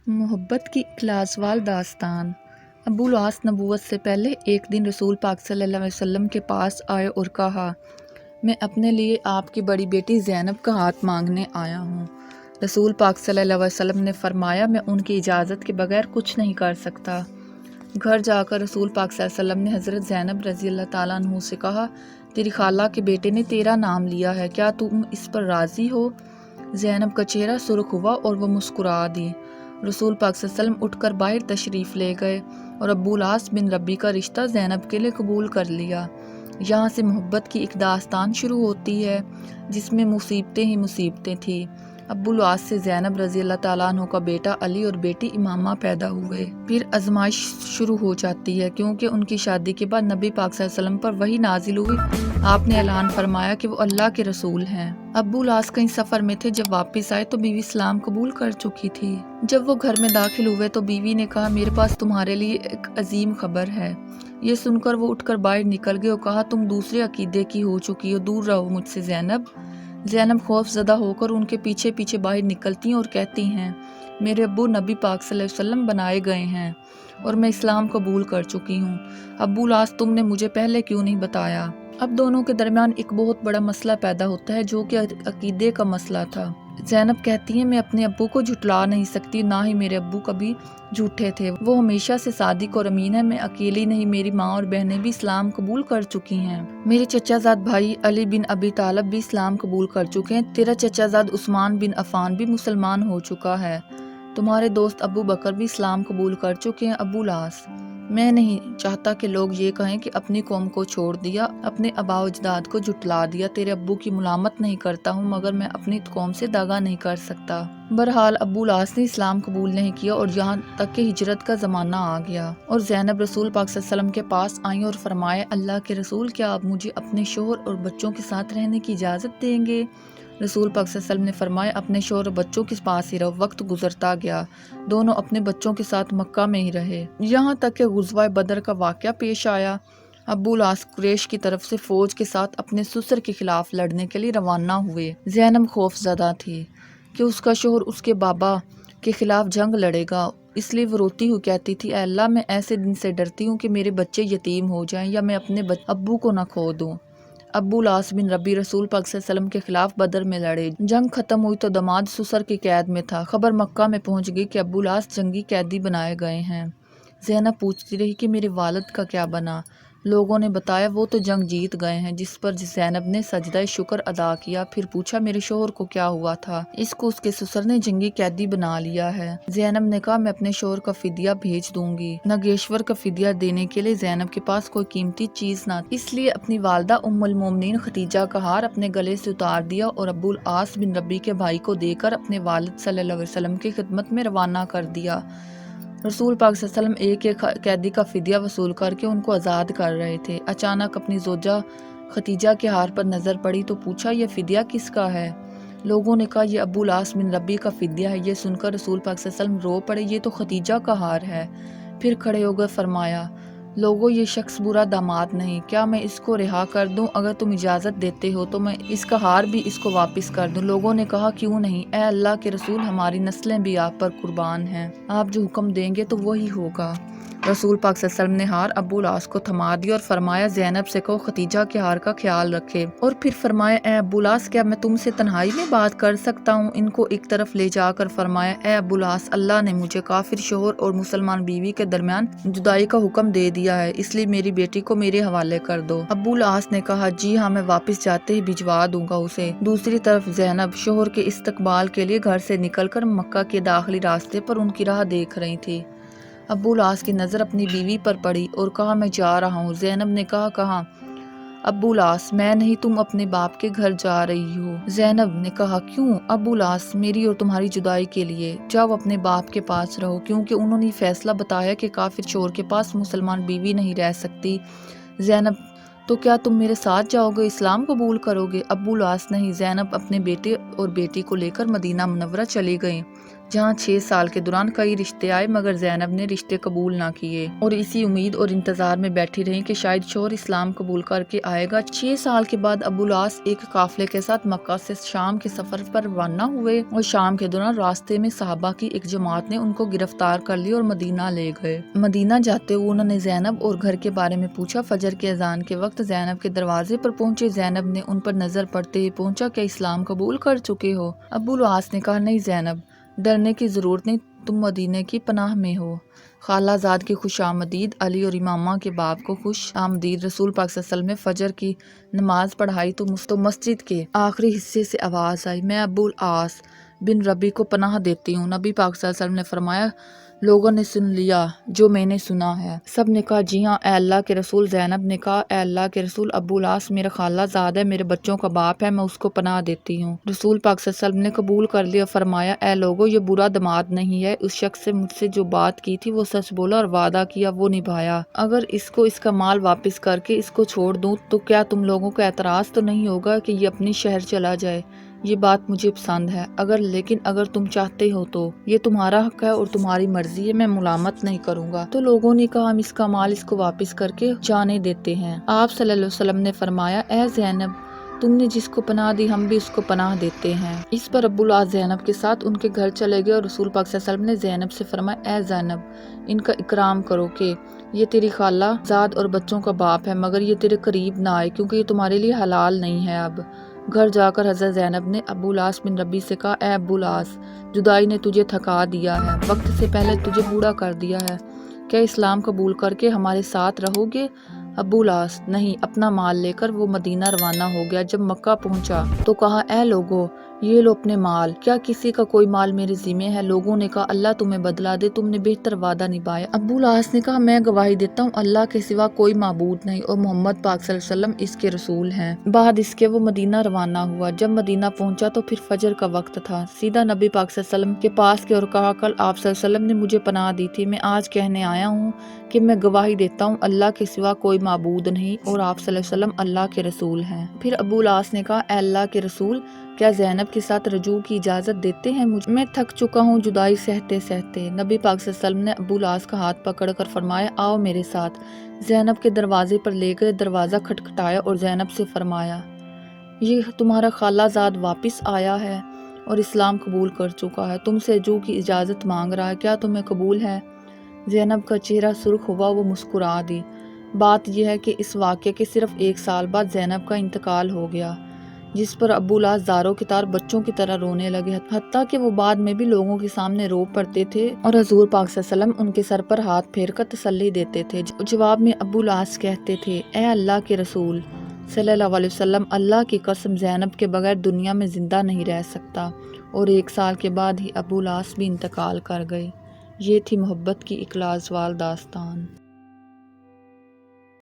मोहब्बत की एक लाजवाब दास्तान। अबू लास नबूवत से पहले एक दिन रसूल पाक सल्लल्लाहु अलैहि वसल्लम के पास आए और कहा, मैं अपने लिए आपकी बड़ी बेटी ज़ैनब का हाथ मांगने आया हूँ। रसूल पाक सल्लल्लाहु अलैहि वसल्लम ने फरमाया, मैं उनकी इजाज़त के बगैर कुछ नहीं कर सकता। घर जाकर रसूल पाक सल्लल्लाहु अलैहि वसल्लम ने हज़रत ज़ैनब रज़ी अल्लाह ताला अन्हु से कहा, तेरी खाला के बेटे ने तेरा नाम लिया है, क्या तुम इस पर राज़ी हो? ज़ैनब का चेहरा सुर्ख हुआ और वह मुस्कुरा दी। रसूल पाक सल्लल्लाहु अलैहि वसल्लम उठकर बाहर तशरीफ़ ले गए और अब्बू लास बिन रब्बी का रिश्ता ज़ैनब के लिए कबूल कर लिया। यहाँ से मोहब्बत की एक दास्तान शुरू होती है जिसमें मुसीबतें ही मुसीबतें थी। अब्बू लास से ज़ैनब रज़ी अल्लाह ताला अन्हु का बेटा अली और बेटी इमामा पैदा हुए। फिर आजमाइश शुरू हो जाती है क्योंकि उनकी शादी के बाद नबी पाक सल्लल्लाहु अलैहि वसल्लम पर वही नाजिल हुई। आपने ऐलान फरमाया कि वो अल्लाह के रसूल हैं। अब्बू लास कहीं सफ़र में थे, जब वापस आए तो बीवी इस्लाम कबूल कर चुकी थी। जब वो घर में दाखिल हुए तो बीवी ने कहा, मेरे पास तुम्हारे लिए एक अजीम खबर है। ये सुनकर वो उठकर बाहर निकल गए और कहा, तुम दूसरे अकीदे की हो चुकी हो, दूर रहो मुझसे ज़ैनब। ज़ैनब खौफज़दा होकर उनके पीछे पीछे बाहर निकलती हैं और कहती हैं, मेरे अब्बू नबी पाक सल्लल्लाहु अलैहि वसल्लम बनाए गए हैं और मैं इस्लाम कबूल कर चुकी हूँ। अब्बू लास, तुमने मुझे पहले क्यों नहीं बताया? अब दोनों के दरमियान एक बहुत बड़ा मसला पैदा होता है जो कि अकीदे का मसला था। ज़ैनब कहती है, मैं अपने अब्बू को झुटला नहीं सकती, ना ही मेरे अब्बू कभी झूठे थे। वो हमेशा से सादिक और अमीन है। मैं अकेली नहीं, मेरी माँ और बहनें भी इस्लाम कबूल कर चुकी हैं। मेरे चचाजाद भाई अली बिन अबी तालब भी इस्लाम कबूल कर चुके हैं। तेरा चचाजाद उस्मान बिन अफ़ान भी मुसलमान हो चुका है। तुम्हारे दोस्त अबू बकर भी इस्लाम कबूल कर चुके हैं। अबू लास, मैं नहीं चाहता कि लोग ये कहें कि अपनी कौम को छोड़ दिया, अपने आबा अजदाद को जुटला दिया। तेरे अब्बू की मुलामत नहीं करता हूँ, मगर मैं अपनी कौम से दागा नहीं कर सकता। बहरहाल अब्बू लास ने इस्लाम कबूल नहीं किया और यहाँ तक कि हिजरत का ज़माना आ गया और ज़ैनब रसूल पाक सल्लल्लाहु अलैहि वसल्लम के पास आई और फरमाया, अल्लाह के रसूल, क्या आप मुझे अपने शोहर और बच्चों के साथ रहने की इजाज़त देंगे? रसूल पाक सल्लल्लाहु अलैहि वसल्लम ने फरमाया, अपने शोहर और बच्चों के पास ही रहो। वक्त गुजरता गया, दोनों अपने बच्चों के साथ मक्का में ही रहे, यहाँ तक कि गुज़वा बदर का वाक़या पेश आया। अब्बू लास कुरैश की तरफ से फ़ौज के साथ अपने ससुर के खिलाफ लड़ने के लिए रवाना हुए। ज़ैनब खौफज़दा थी कि उसका शोहर उसके बाबा के खिलाफ जंग लड़ेगा, इसलिए वो रोती हुई कहती थी, ऐ अल्लाह, मैं ऐसे दिन से डरती हूँ कि मेरे बच्चे यतीम हो जाएं या मैं अपने अब्बू को न खो दूँ। अब्बू लास बिन रबी रसूल पाक सल्लल्लाहु अलैहि वसल्लम के खिलाफ बदर में लड़े। जंग खत्म हुई तो दमाद ससुर की कैद में था। खबर मक्का में पहुंच गई कि अब्बू लास जंगी कैदी बनाए गए हैं। ज़ैनब पूछती रही कि मेरे वालिद का क्या बना? लोगों ने बताया, वो तो जंग जीत गए हैं, जिस पर ज़ैनब ने सजदा शुक्र अदा किया। फिर पूछा, मेरे शोहर को क्या हुआ था? इसको उसके ससुर ने जंगी कैदी बना लिया है। ज़ैनब ने कहा, मैं अपने शोहर का फिदिया भेज दूंगी। नागेश्वर का फिदिया देने के लिए ज़ैनब के पास कोई कीमती चीज ना थी, इसलिए अपनी वालदा उम्मुल मोमिनीन खदीजा का हार अपने गले से उतार दिया और अब्बुल आस बिन रबी के भाई को देकर अपने वालिद सल्लल्लाहु अलैहि वसल्लम की खिदमत में रवाना कर दिया। रसूल पाक सल्लल्लाहु अलैहि वसल्लम एक एक कैदी का फिदिया वसूल करके उनको आज़ाद कर रहे थे। अचानक अपनी जोजा खतीजा के हार पर नज़र पड़ी तो पूछा, यह फिदिया किसका है? लोगों ने कहा, यह अब्बुल आस बिन रबी का फिदिया है। ये सुनकर रसूल पाक सल्लल्लाहु अलैहि वसल्लम रो पड़े, ये तो खतीजा का हार है। फिर खड़े होकर फरमाया, लोगों, ये शख्स बुरा दामाद नहीं, क्या मैं इसको रिहा कर दूं? अगर तुम इजाज़त देते हो तो मैं इसका हार भी इसको वापस कर दूं। लोगों ने कहा, क्यों नहीं, ए अल्लाह के रसूल, हमारी नस्लें भी आप पर कुर्बान हैं, आप जो हुक्म देंगे तो वही होगा। रसूल पाक सल्लल्लाहु अलैहि वसल्लम ने हार अब्बुल आस को थमा दिया और फरमाया, ज़ैनब से कहो खतीजा के हार का ख्याल रखे। और फिर फरमाया, ए अब्बुल आस, क्या मैं तुमसे तन्हाई में बात कर सकता हूँ? इनको एक तरफ ले जाकर फरमाया, ए अब्बुल आस, अल्लाह ने मुझे काफिर शोहर और मुसलमान बीवी के दरमियान जुदाई का हुक्म दे दिया है, इसलिए मेरी बेटी को मेरे हवाले कर दो। अब्बुल आस ने कहा, जी हाँ, मैं वापस जाते ही भिजवा दूंगा उसे। दूसरी तरफ ज़ैनब शोहर के इस्तकबाल के लिए घर से निकलकर मक्का के दाखिली रास्ते पर उनकी राह देख रही थी। अब्बुल आस की नज़र अपनी बीवी पर पड़ी और कहा, मैं जा रहा हूँ। ज़ैनब ने कहा, कहाँ? अब्बुल आस, मैं नहीं, तुम अपने बाप के घर जा रही हो। ज़ैनब ने कहा, क्यों? अब्बुल आस, मेरी और तुम्हारी जुदाई के लिए। जाओ अपने बाप के पास रहो, क्योंकि उन्होंने फैसला बताया कि काफिर शोहर के पास मुसलमान बीवी नहीं रह सकती। ज़ैनब, तो क्या तुम मेरे साथ जाओगे, इस्लाम कबूल करोगे? अब्बुल आस, नहीं। ज़ैनब अपने बेटे और बेटी को लेकर मदीना मुनव्वरा चली गई। جہاں 6 سال کے دوران کئی رشتے آئے مگر زینب نے رشتے قبول نہ کیے اور اسی امید اور انتظار میں بیٹھی رہی کہ شاید شوہر اسلام قبول کر کے آئے گا۔ 6 سال کے بعد ابو العاص ایک قافلے کے ساتھ مکہ سے شام کے سفر پر روانہ ہوئے اور شام کے دوران راستے میں صحابہ کی ایک جماعت نے ان کو گرفتار کر لی اور مدینہ لے گئے۔ مدینہ جاتے ہوئے انہوں نے زینب اور گھر کے بارے میں پوچھا۔ فجر کے اذان کے وقت زینب کے دروازے پر پہنچے۔ زینب نے ان پر نظر پڑتے ہی پوچھا، کیا اسلام قبول کر چکے ہو؟ ابو العاص نے کہا، نہیں زینب، ڈرنے کی ضرورت نہیں، تم مدینے کی پناہ میں ہو۔ خالہ زاد کی خوش آمدید۔ علی اور امامہ کے باپ کو خوش آمدید۔ رسول پاک صلی اللہ علیہ وسلم نے فجر کی نماز پڑھائی تو مسجد کے آخری حصے سے آواز آئی، میں ابو العاص بن ربی کو پناہ دیتی ہوں۔ نبی پاک صلی اللہ علیہ وسلم نے فرمایا، لوگوں نے سن لیا جو میں نے سنا ہے؟ سب نے کہا، جی ہاں اے اللہ کے رسول۔ زینب نے کہا، اے اللہ کے رسول، ابو العاص میرا خالہ زاد ہے، میرے بچوں کا باپ ہے، میں اس کو پناہ دیتی ہوں۔ رسول پاک صلی اللہ علیہ وسلم نے قبول کر لیا اور فرمایا، اے لوگو، یہ برا دماد نہیں ہے، اس شخص سے مجھ سے جو بات کی تھی وہ سچ بولا اور وعدہ کیا وہ نبھایا۔ اگر اس کو اس کا مال واپس کر کے اس کو چھوڑ دوں تو کیا تم لوگوں کو اعتراض تو نہیں ہوگا کہ یہ اپنی شہر چلا جائے؟ یہ بات مجھے پسند ہے، لیکن اگر تم چاہتے ہو تو یہ تمہارا حق ہے اور تمہاری مرضی ہے، میں ملامت نہیں کروں گا۔ تو لوگوں نے کہا، ہم اس کا مال اس کو واپس کر کے جانے دیتے ہیں۔ آپ صلی اللہ علیہ وسلم نے فرمایا، اے زینب، تم نے جس کو پناہ دی ہم بھی اس کو پناہ دیتے ہیں۔ اس پر ابو العاص زینب کے ساتھ ان کے گھر چلے گئے اور رسول پاک صلی اللہ علیہ وسلم نے زینب سے فرمایا، اے زینب، ان کا اکرام کرو کہ یہ تیری خالہ زاد اور بچوں کا باپ ہے، مگر یہ تیرے قریب نہ آئے کیونکہ یہ تمہارے لیے حلال نہیں ہے۔ اب گھر جا کر حضرت زینب نے ابو العاص بن ربی سے کہا، اے ابو العاص، جدائی نے تجھے تھکا دیا ہے، وقت سے پہلے تجھے بوڑھا کر دیا ہے، کیا اسلام قبول کر کے ہمارے ساتھ رہو گے؟ ابو العاص نہیں۔ اپنا مال لے کر وہ مدینہ روانہ ہو گیا۔ جب مکہ پہنچا تو کہا، اے لوگو، یہ لو اپنے مال، کیا کسی کا کوئی مال میرے ذمہ ہے؟ لوگوں نے کہا، اللہ تمہیں بدلہ دے، تم نے بہتر وعدہ نبھایا۔ ابو العاص نے کہا، میں گواہی دیتا ہوں اللہ کے سوا کوئی معبود نہیں اور محمد پاک صلی اللہ علیہ وسلم اس کے رسول ہیں۔ بعد اس کے وہ مدینہ روانہ ہوا۔ جب مدینہ پہنچا تو پھر فجر کا وقت تھا۔ سیدھا نبی پاک صلی اللہ علیہ وسلم کے پاس گیا اور کہا، کل آپ صلی اللہ علیہ وسلم نے مجھے پناہ دی تھی، میں آج کہنے آیا ہوں کہ میں گواہی دیتا ہوں اللہ کے سوا کوئی معبود نہیں اور آپ صلی اللہ علیہ وسلم اللہ کے رسول ہیں۔ پھر ابو العاص نے کہا، اے اللہ کے رسول، کیا زینب کے ساتھ رجوع کی اجازت دیتے ہیں؟ میں تھک چکا ہوں جدائی سہتے سہتے۔ نبی پاک صلی اللہ علیہ وسلم نے ابو العاص کا ہاتھ پکڑ کر فرمایا، آؤ میرے ساتھ۔ زینب کے دروازے پر لے گئے، دروازہ کھٹکھٹایا اور زینب سے فرمایا، یہ تمہارا خالہ زاد واپس آیا ہے اور اسلام قبول کر چکا ہے، تم سے رجوع کی اجازت مانگ رہا ہے، کیا تمہیں قبول ہے؟ زینب کا چہرہ سرخ ہوا، وہ مسکرا دی۔ بات یہ ہے کہ اس واقعے کے صرف 1 سال بعد زینب کا انتقال ہو گیا، جس پر ابو العاص زاروں کی طرح بچوں کی طرح رونے لگے، حتیٰ کہ وہ بعد میں بھی لوگوں کے سامنے رو پڑتے تھے اور حضور پاک صلی اللہ علیہ وسلم ان کے سر پر ہاتھ پھیر کر تسلی دیتے تھے۔ جواب میں ابو العاص کہتے تھے، اے اللہ کے رسول صلی اللہ علیہ وسلم، اللہ کی قسم، زینب کے بغیر دنیا میں زندہ نہیں رہ سکتا۔ اور 1 سال کے بعد ہی ابو العاص بھی انتقال کر گئے۔ یہ تھی محبت کی ایک لازوال داستان۔